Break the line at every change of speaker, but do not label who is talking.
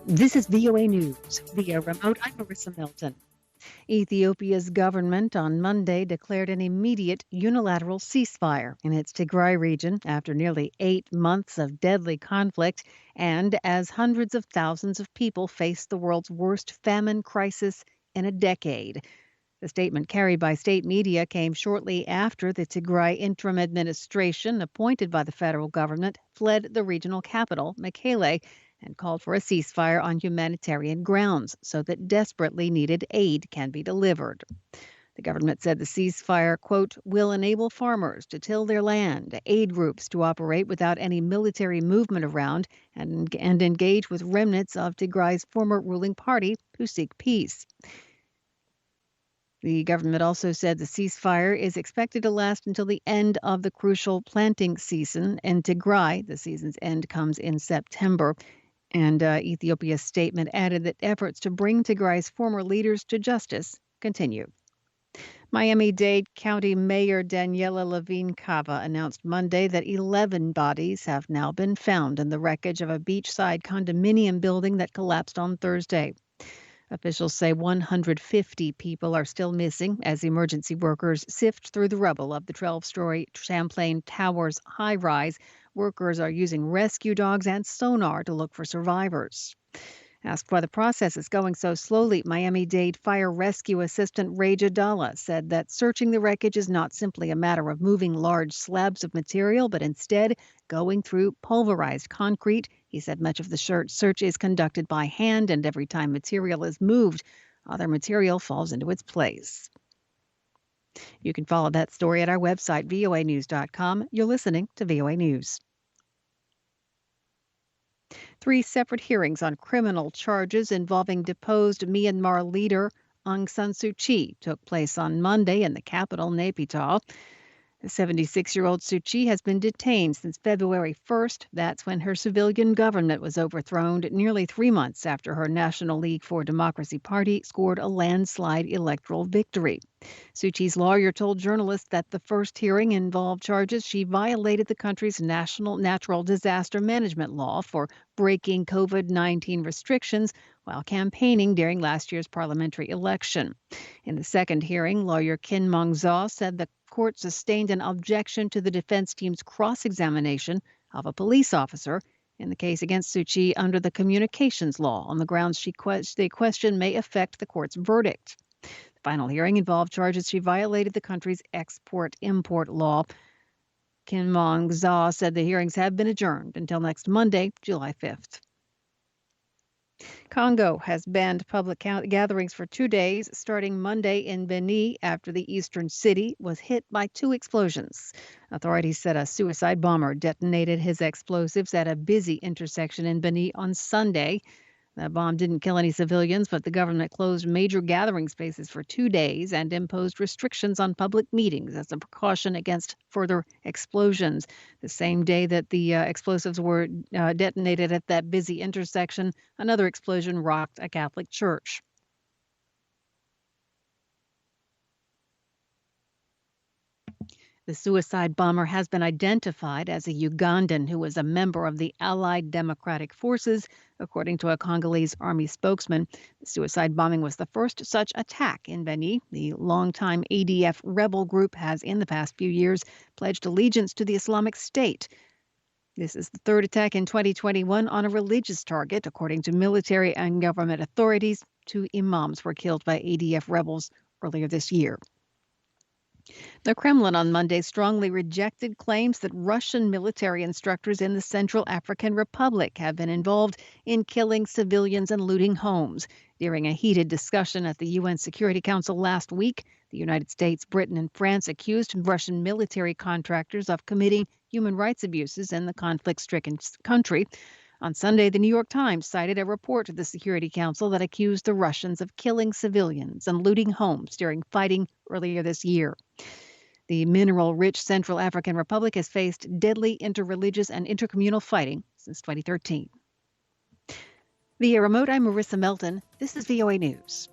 This is VOA News. Via remote, I'm Marissa Milton. Ethiopia's government on Monday declared an immediate unilateral ceasefire in its Tigray region after nearly 8 months of deadly conflict and as hundreds of thousands of people face the world's worst famine crisis in a decade. The statement carried by state media came shortly after the Tigray interim administration, appointed by the federal government, fled the regional capital, Mekelle, and called for a ceasefire on humanitarian grounds so that desperately needed aid can be delivered. The government said the ceasefire, quote, will enable farmers to till their land, aid groups to operate without any military movement around, and engage with remnants of Tigray's former ruling party who seek peace. The government also said the ceasefire is expected to last until the end of the crucial planting season in Tigray. The season's end comes in September. And Ethiopia's statement added that efforts to bring Tigray's former leaders to justice continue. Miami-Dade County Mayor Daniela Levine Cava announced Monday that 11 bodies have now been found in the wreckage of a beachside condominium building that collapsed on Thursday. Officials say 150 people are still missing as emergency workers sift through the rubble of the 12-story Champlain Towers high-rise. Workers are using rescue dogs and sonar to look for survivors. Asked why the process is going so slowly, Miami-Dade Fire Rescue Assistant Ray Jadala said that searching the wreckage is not simply a matter of moving large slabs of material, but instead going through pulverized concrete. He said much of the search is conducted by hand, and every time material is moved, other material falls into its place. You can follow that story at our website, voanews.com. You're listening to VOA News. 3 separate hearings on criminal charges involving deposed Myanmar leader Aung San Suu Kyi took place on Monday in the capital, Naypyidaw. The 76-year-old Suu Kyi has been detained since February 1st. That's when her civilian government was overthrown nearly 3 months after her National League for Democracy party scored a landslide electoral victory. Suu Kyi's lawyer told journalists that the first hearing involved charges she violated the country's national natural disaster management law for breaking COVID-19 restrictions while campaigning during last year's parliamentary election. In the second hearing, lawyer Kin Mong Zaw said the court sustained an objection to the defense team's cross-examination of a police officer in the case against Suu Kyi under the communications law on the grounds the question may affect the court's verdict. The final hearing involved charges she violated the country's export-import law. Kin Mong Zaw said the hearings have been adjourned until next Monday, July 5th. Congo has banned public gatherings for 2 days, starting Monday in Beni after the eastern city was hit by 2 explosions. Authorities said a suicide bomber detonated his explosives at a busy intersection in Beni on Sunday. The bomb didn't kill any civilians, but the government closed major gathering spaces for 2 days and imposed restrictions on public meetings as a precaution against further explosions. The same day that the explosives were detonated at that busy intersection, another explosion rocked a Catholic church. The suicide bomber has been identified as a Ugandan who was a member of the Allied Democratic Forces, according to a Congolese army spokesman. The suicide bombing was the first such attack in Beni. The longtime ADF rebel group has, in the past few years, pledged allegiance to the Islamic State. This is the third attack in 2021 on a religious target, according to military and government authorities. 2 imams were killed by ADF rebels earlier this year. The Kremlin on Monday strongly rejected claims that Russian military instructors in the Central African Republic have been involved in killing civilians and looting homes. During a heated discussion at the UN Security Council last week, the United States, Britain, and France accused Russian military contractors of committing human rights abuses in the conflict-stricken country. On Sunday, the New York Times cited a report to the Security Council that accused the Russians of killing civilians and looting homes during fighting earlier this year. The mineral-rich Central African Republic has faced deadly interreligious and intercommunal fighting since 2013. Via remote, I'm Marissa Melton. This is VOA News.